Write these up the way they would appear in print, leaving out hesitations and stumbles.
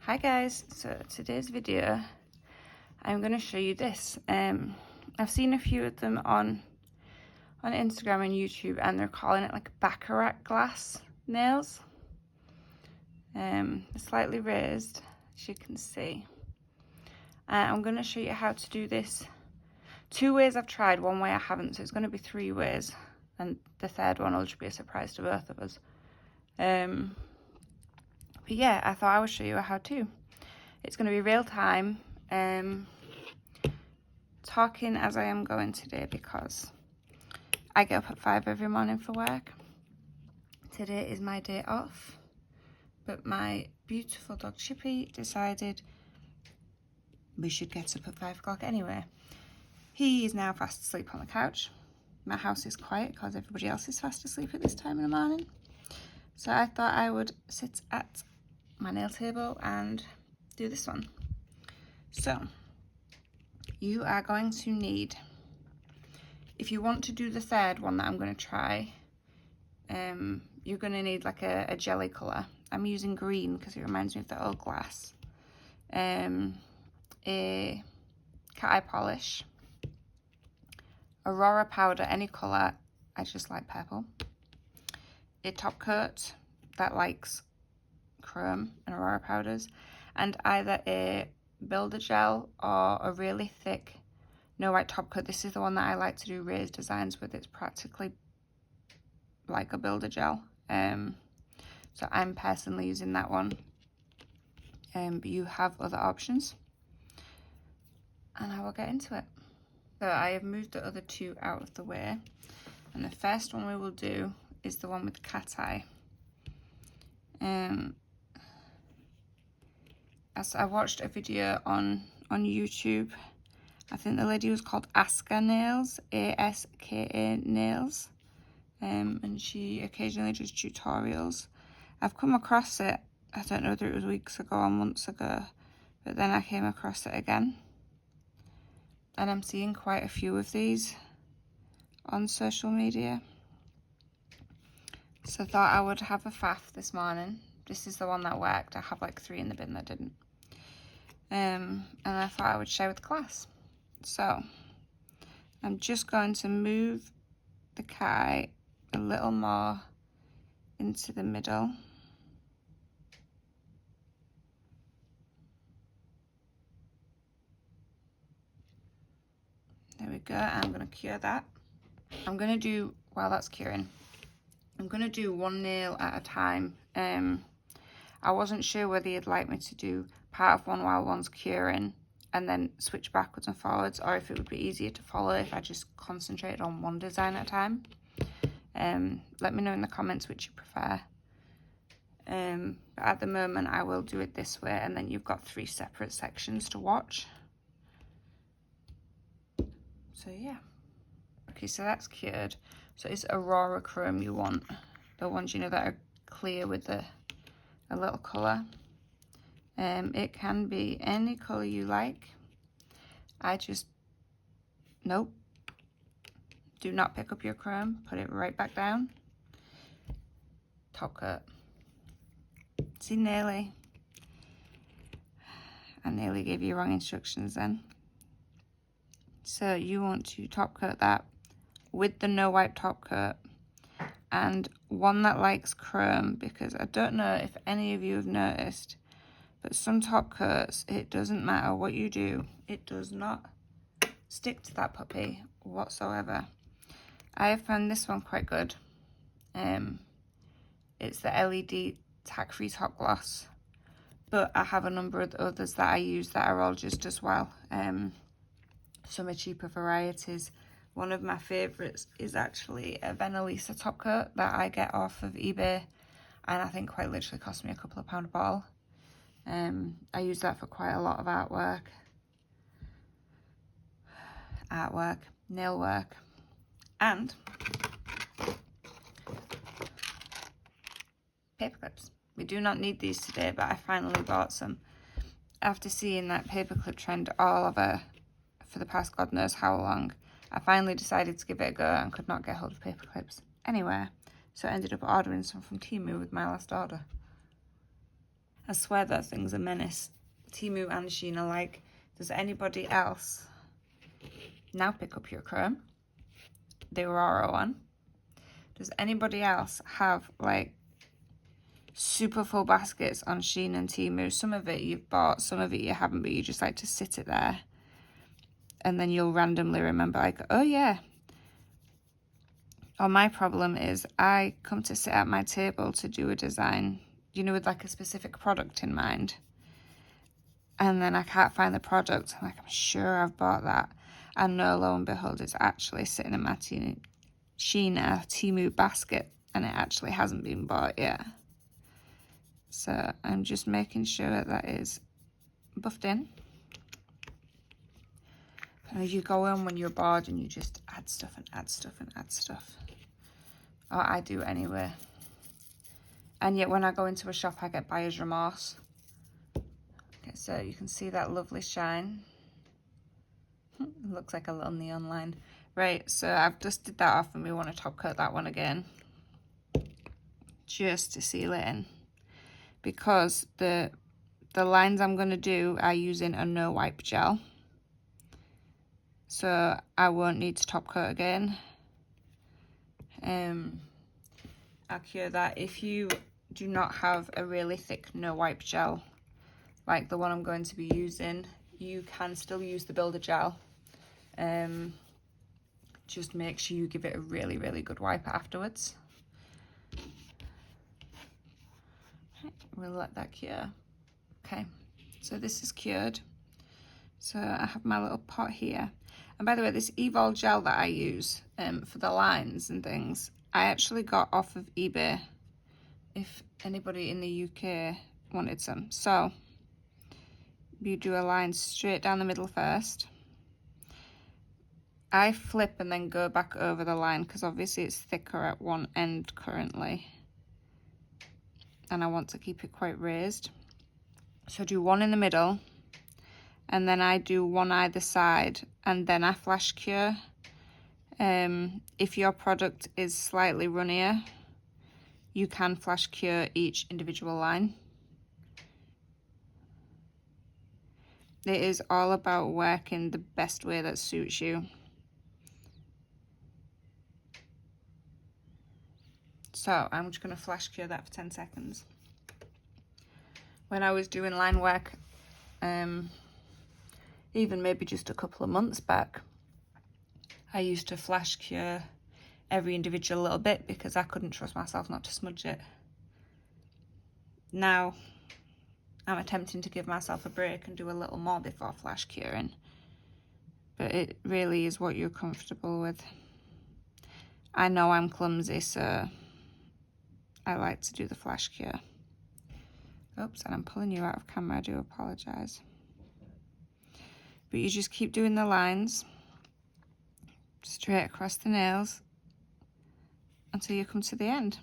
Hi guys, so today's video I'm going to show you this. I've seen a few of them on Instagram and YouTube, and they're calling it like Baccarat glass nails. Slightly raised, as you can see. I'm going to show you how to do this. 2 ways I've tried, 1 way I haven't, so it's going to be 3 ways, and the third one will just be a surprise to both of us. But yeah, I thought I would show you a how-to. It's going to be real time, talking as I am going today because I get up at 5 every morning for work. Today is my day off, but my beautiful dog Chippy decided we should get up at 5 o'clock anyway. He is now fast asleep on the couch. My house is quiet because everybody else is fast asleep at this time in the morning. So I thought I would sit at my nail table and do this one. So you are going to need, if you want to do the third one that I'm going to try, you're going to need like a jelly colour. I'm using green because it reminds me of the old glass. A cat eye polish, Aurora powder, any colour, I just like purple, a top coat that likes chrome and Aurora powders, and either a builder gel or a really thick no white top coat. This is the one that I like to do raised designs with. It's practically like a builder gel, so I'm personally using that one, but you have other options, and I will get into it. So I have moved the other 2 out of the way, and the first one we will do is the one with cat eye. As I watched a video on YouTube, I think the lady was called Aska Nails, A-S-K-A Nails, and she occasionally does tutorials. I've come across it, I don't know whether it was weeks ago or months ago, but then I came across it again, and I'm seeing quite a few of these on social media. So I thought I would have a faff this morning. This is the one that worked. I have like 3 in the bin that didn't. And I thought I would share with the class. So I'm just going to move the cat eye a little more into the middle. There we go. I'm going to cure that. I'm going to do, while that's curing, I'm going to do 1 nail at a time. I wasn't sure whether you'd like me to do part of one while one's curing and then switch backwards and forwards, or if it would be easier to follow if I just concentrated on one design at a time. Let me know in the comments which you prefer. But at the moment I will do it this way, and then you've got 3 separate sections to watch. So yeah. Okay, so that's cured. So it's Aurora Chrome you want. The ones, you know, that are clear with a little colour. It can be any colour you like. Nope. Do not pick up your chrome. Put it right back down. Top coat. See, nearly. I nearly gave you wrong instructions then. So you want to top coat that with the no wipe top coat, and one that likes chrome, because I don't know if any of you have noticed, but some top coats, it doesn't matter what you do, it does not stick to that puppy whatsoever. I have found this one quite good. It's the LED tack-free top gloss, but I have a number of others that I use that are all just as well. Some are cheaper varieties. One of my favourites is actually a Venalisa top coat that I get off of eBay, and I think quite literally cost me a couple of pound a bottle. I use that for quite a lot of nail work, and paper clips. We do not need these today, but I finally bought some after seeing that paperclip trend all over for the past God knows how long. I finally decided to give it a go and could not get hold of paper clips anywhere, so I ended up ordering some from Temu with my last order. I swear that thing's a menace. Temu and Shein are like, does anybody else now pick up your chrome? The Aurora one. Does anybody else have like super full baskets on Shein and Temu? Some of it you've bought, some of it you haven't, but you just like to sit it there. And then you'll randomly remember like, oh yeah. Or my problem is I come to sit at my table to do a design, you know, with like a specific product in mind. And then I can't find the product. I'm like, I'm sure I've bought that. And no, lo and behold, it's actually sitting in my Shein or Temu basket. And it actually hasn't been bought yet. So I'm just making sure that is buffed in. And you go in when you're bored and you just add stuff and add stuff and add stuff. Or I do anyway. And yet when I go into a shop, I get buyer's remorse. Okay, so you can see that lovely shine. It looks like a little neon line. Right, so I've dusted that off and we want to top coat that one again. Just to seal it in. Because the lines I'm going to do are using a no wipe gel. So I won't need to top coat again. I'll cure that. If you do not have a really thick no wipe gel like the one I'm going to be using, you can still use the builder gel. Just make sure you give it a really, really good wipe afterwards. We'll let that cure. Okay, so this is cured. So I have my little pot here. And by the way, this Evol gel that I use for the lines and things, I actually got off of eBay if anybody in the UK wanted some. So you do a line straight down the middle first. I flip and then go back over the line because obviously it's thicker at one end currently. And I want to keep it quite raised. So do one in the middle. And then I do one either side. And then I flash cure. If your product is slightly runnier, you can flash cure each individual line. It is all about working the best way that suits you. So I'm just going to flash cure that for 10 seconds. When I was doing line work, even maybe just a couple of months back, I used to flash cure every individual little bit because I couldn't trust myself not to smudge it. Now I'm attempting to give myself a break and do a little more before flash curing, but it really is what you're comfortable with. I know I'm clumsy, so I like to do the flash cure. Oops, and I'm pulling you out of camera, I do apologise. But you just keep doing the lines straight across the nails until you come to the end.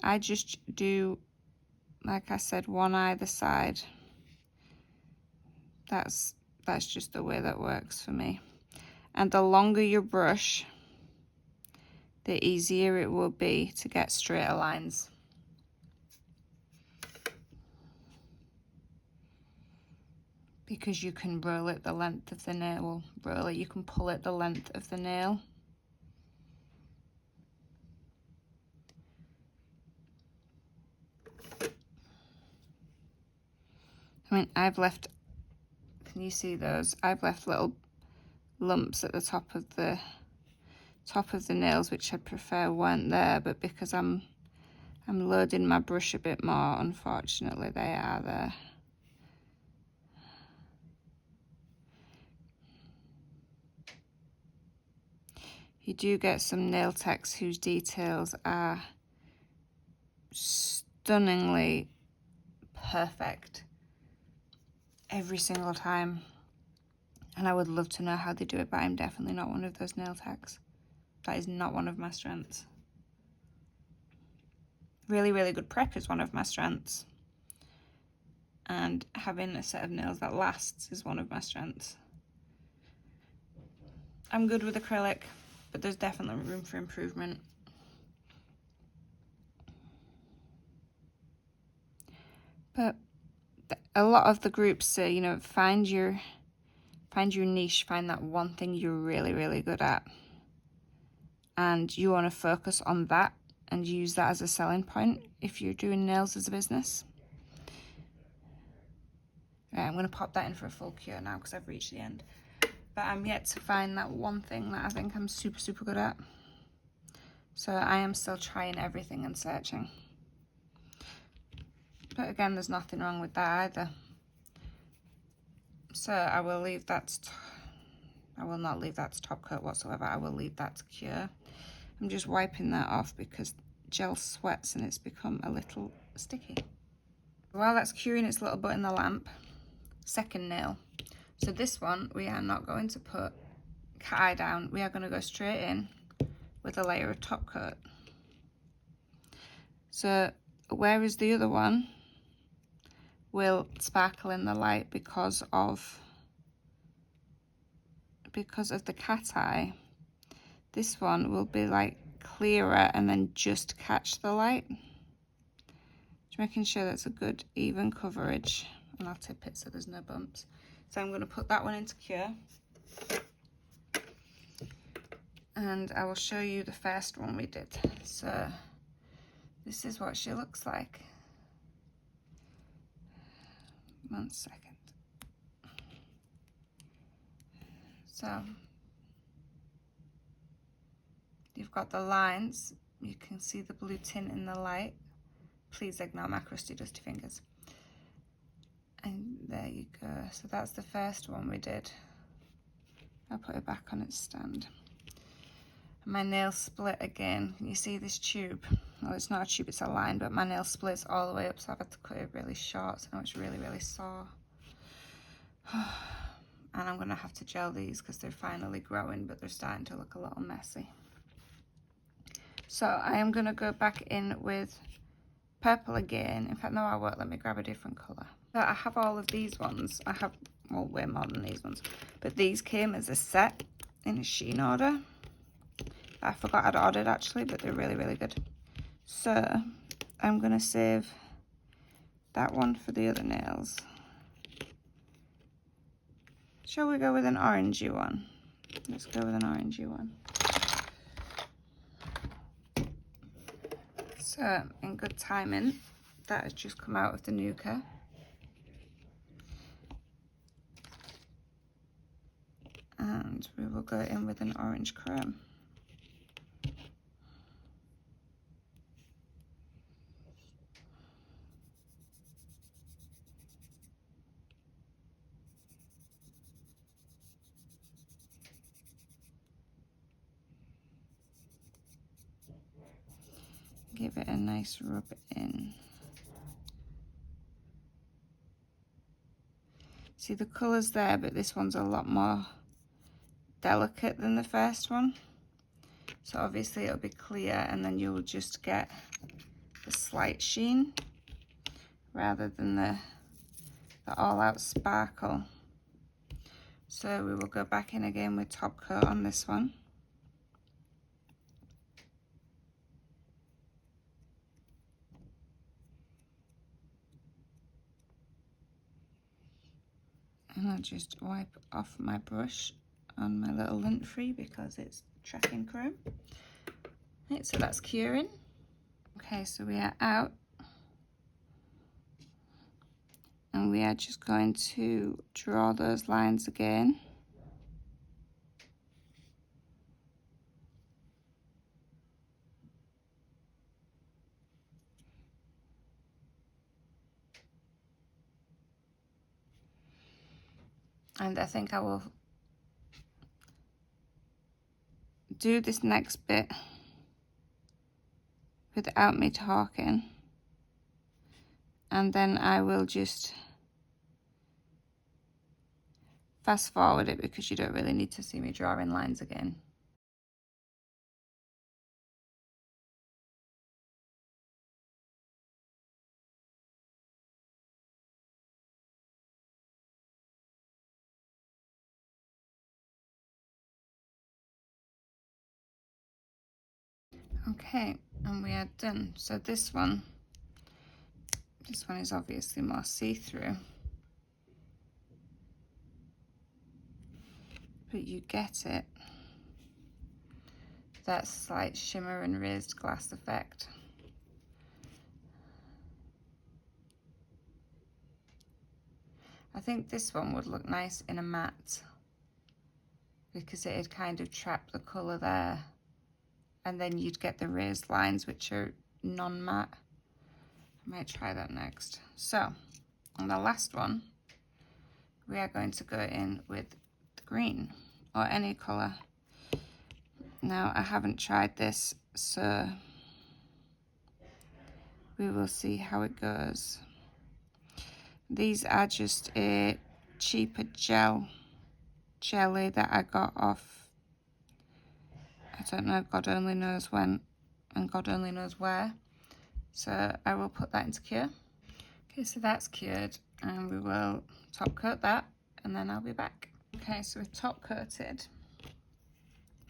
I just do, like I said, one either side. That's just the way that works for me. And the longer your brush, the easier it will be to get straighter lines. Because you can roll it the length of the nail. Well, roll it, you can pull it the length of the nail. I mean, I've left, can you see those? I've left little lumps at the top of the nails, which I'd prefer weren't there, but because I'm loading my brush a bit more, unfortunately they are there. You do get some nail techs whose details are stunningly perfect every single time, and I would love to know how they do it, but I'm definitely not one of those nail techs. That is not one of my strengths. Really, really good prep is one of my strengths, and having a set of nails that lasts is one of my strengths. I'm good with acrylic, but there's definitely room for improvement. But a lot of the groups say, you know, find your niche, find that one thing you're really, really good at. And you want to focus on that and use that as a selling point if you're doing nails as a business. Right, I'm going to pop that in for a full cure now because I've reached the end. But I'm yet to find that one thing that I think I'm super, super good at. So I am still trying everything and searching. But again, there's nothing wrong with that either. So I will leave that, I will not leave that to top coat whatsoever. I will leave that to cure. I'm just wiping that off because gel sweats and it's become a little sticky. While that's curing its little butt in the lamp, second nail. So this one, we are not going to put cat eye down. We are going to go straight in with a layer of top coat. So whereas the other one will sparkle in the light because of the cat eye, this one will be like clearer and then just catch the light. Just making sure that's a good even coverage, and I'll tip it so there's no bumps. So I'm going to put that one into cure, and I will show you the first one we did. So this is what she looks like. 1 second. So you've got the lines, you can see the blue tint in the light. Please ignore my crusty dusty fingers. And there you go. So that's the first one we did. I'll put it back on its stand. And my nail split again. Can you see this tube? Well, it's not a tube, it's a line, but my nail splits all the way up, so I've had to cut it really short, so now it's really, really sore. And I'm gonna have to gel these because they're finally growing, but they're starting to look a little messy. So I am gonna go back in with purple again. In fact, no, I won't. Let me grab a different color. So I have all of these ones. I have, well, way more than these ones, but these came as a set in a Shein order. I forgot I'd ordered actually, but they're really, really good. So I'm gonna save that one for the other nails. Shall we go with an orangey one? Let's go with an orangey one. So in good timing, that has just come out of the Nuka. And we will go in with an orange chrome. Give it a nice rub in. See, the colour's there, but this one's a lot more delicate than the first one. So obviously it'll be clear, and then you'll just get the slight sheen rather than the all-out sparkle. So we will go back in again with top coat on this one. And I'll just wipe off my brush on my little lint free because it's tracking chrome. Right, so that's curing. Okay, so we are out. And we are just going to draw those lines again. And I think I will do this next bit without me talking. And then I will just fast forward it because you don't really need to see me drawing lines again. Okay, and we are done. So this one, This one is obviously more see-through, but you get it. That slight shimmer and raised glass effect. I think this one would look nice in a matte because it'd kind of trap the colour there, and then you'd get the raised lines which are non-matte. I might try that next. So on the last one, we are going to go in with the green or any colour. Now I haven't tried this, so we will see how it goes. These are just a cheaper jelly that I got off, I don't know, God only knows when and God only knows where. So I will put that into cure. Okay, so that's cured, and we will top coat that, and then I'll be back. Okay, so we're top coated,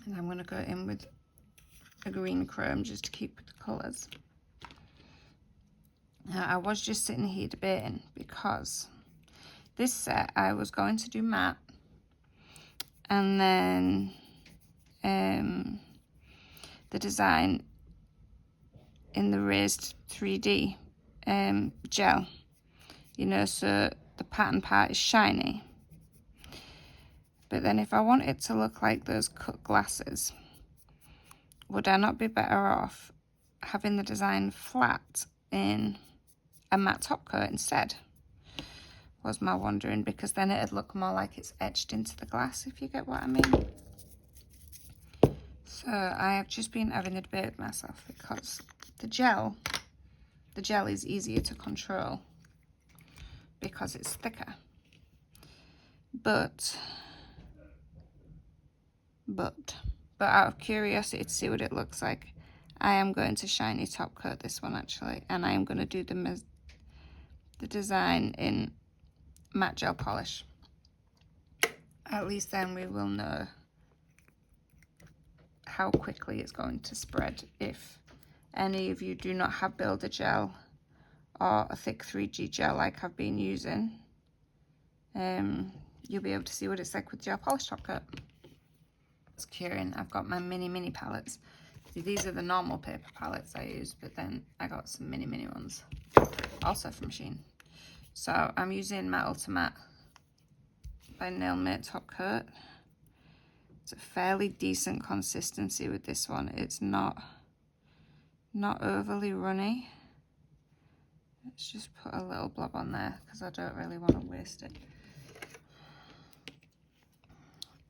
and I'm going to go in with a green chrome just to keep with the colours. Now I was just sitting here debating, because this set I was going to do matte, and then the design in the raised 3D gel, you know, so the pattern part is shiny. But then if I want it to look like those cut glasses, would I not be better off having the design flat in a matte top coat instead? Was my wondering, because then it'd look more like it's etched into the glass, if you get what I mean. So I have just been having a debate with myself, because the gel is easier to control because it's thicker. But out of curiosity to see what it looks like, I am going to shiny top coat this one actually, and I am going to do the design in matte gel polish. At least then we will know how quickly it's going to spread. If any of you do not have Builder gel or a thick 3G gel like I've been using, you'll be able to see what it's like with gel polish top coat. It's curing. I've got my mini palettes. See, these are the normal paper palettes I use, but then I got some mini ones, also from Shein. So I'm using my Ultimate by Nailmate top coat. It's a fairly decent consistency with this one. It's not overly runny. Let's just put a little blob on there because I don't really want to waste it.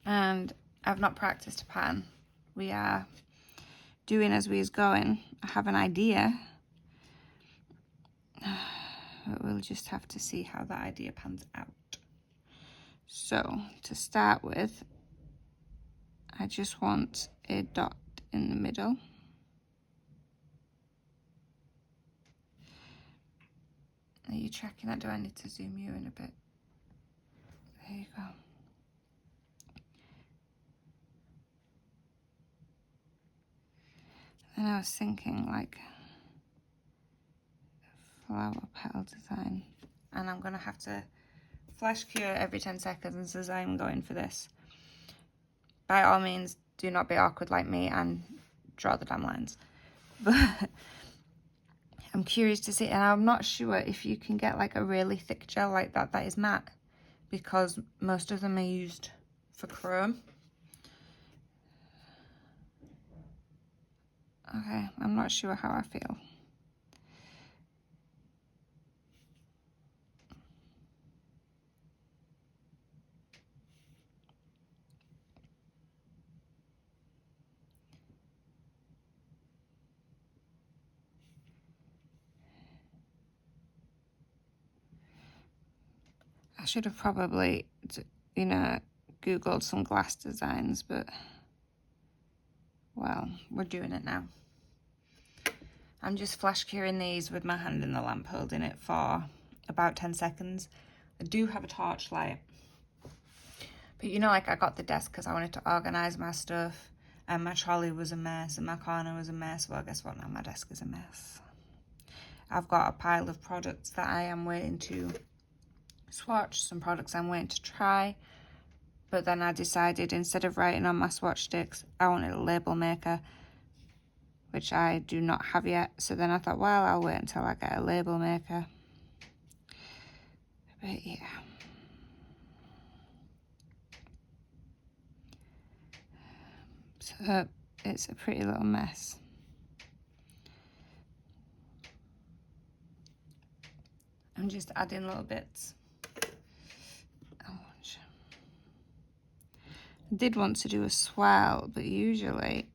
And I've not practiced a pattern. We are doing as we is going. I have an idea, but we'll just have to see how that idea pans out. So to start with, I just want a dot in the middle. Are you tracking that? Do I need to zoom you in a bit? There you go. And I was thinking like flower petal design, and I'm gonna have to flash cure every 10 seconds as I'm going for this. By all means, do not be awkward like me and draw the damn lines. But I'm curious to see, and I'm not sure if you can get like a really thick gel like that is matte, because most of them are used for chrome. Okay, I'm not sure how I feel. I should have probably, you know, Googled some glass designs, but, well, we're doing it now. I'm just flash curing these with my hand in the lamp, holding it for about 10 seconds. I do have a torchlight, but you know, like I got the desk because I wanted to organise my stuff, and my trolley was a mess and my corner was a mess. Well, guess what, now my desk is a mess. I've got a pile of products that I am waiting to swatch, some products I'm waiting to try. But then I decided, instead of writing on my swatch sticks, I wanted a label maker, which I do not have yet. So then I thought, well, I'll wait until I get a label maker. But yeah. So it's a pretty little mess. I'm just adding little bits. I did want to do a swirl, but usually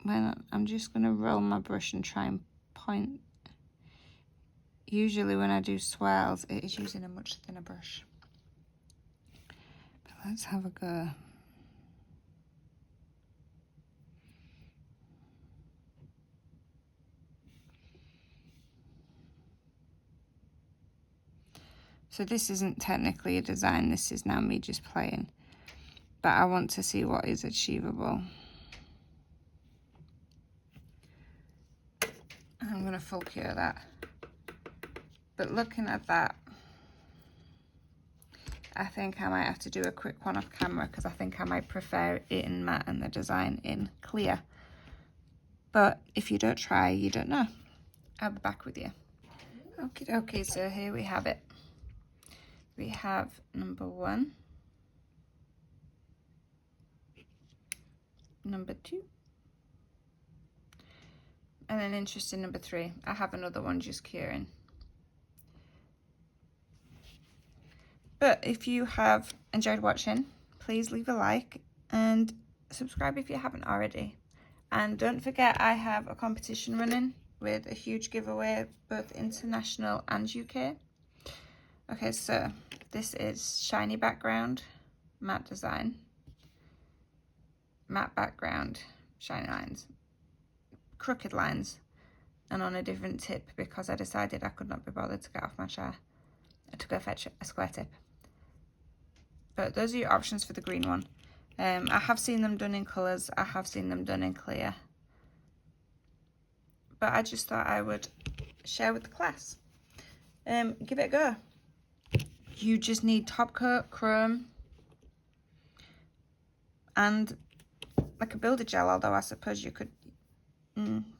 when I'm just going to roll my brush and try and point. Usually when I do swirls, it is using a much thinner brush. But let's have a go. So this isn't technically a design, this is now me just playing. But I want to see what is achievable. I'm going to full cure that. But looking at that, I think I might have to do a quick one off camera because I think I might prefer it in matte and the design in clear. But if you don't try, you don't know. I'll be back with you. Okay, so here we have it. We have number 1, number 2, and then interesting number 3. I have another one just curing. But if you have enjoyed watching, please leave a like and subscribe if you haven't already. And don't forget, I have a competition running with a huge giveaway, both international and UK. Okay, so this is shiny background, matte design, matte background, shiny lines, crooked lines, and on a different tip because I decided I could not be bothered to get off my chair to go fetch a square tip. But those are your options for the green one. I have seen them done in colours, I have seen them done in clear. But I just thought I would share with the class. Give it a go. You just need top coat, chrome, and like a builder gel, although I suppose you could,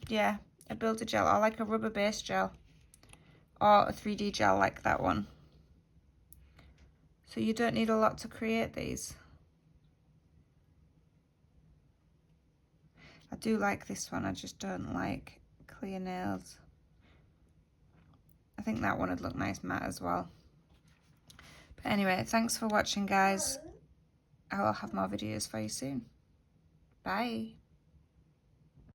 yeah, a builder gel or like a rubber base gel or a 3D gel like that one. So you don't need a lot to create these. I do like this one, I just don't like clear nails. I think that one would look nice matte as well. But anyway, thanks for watching, guys. I will have more videos for you soon. Bye.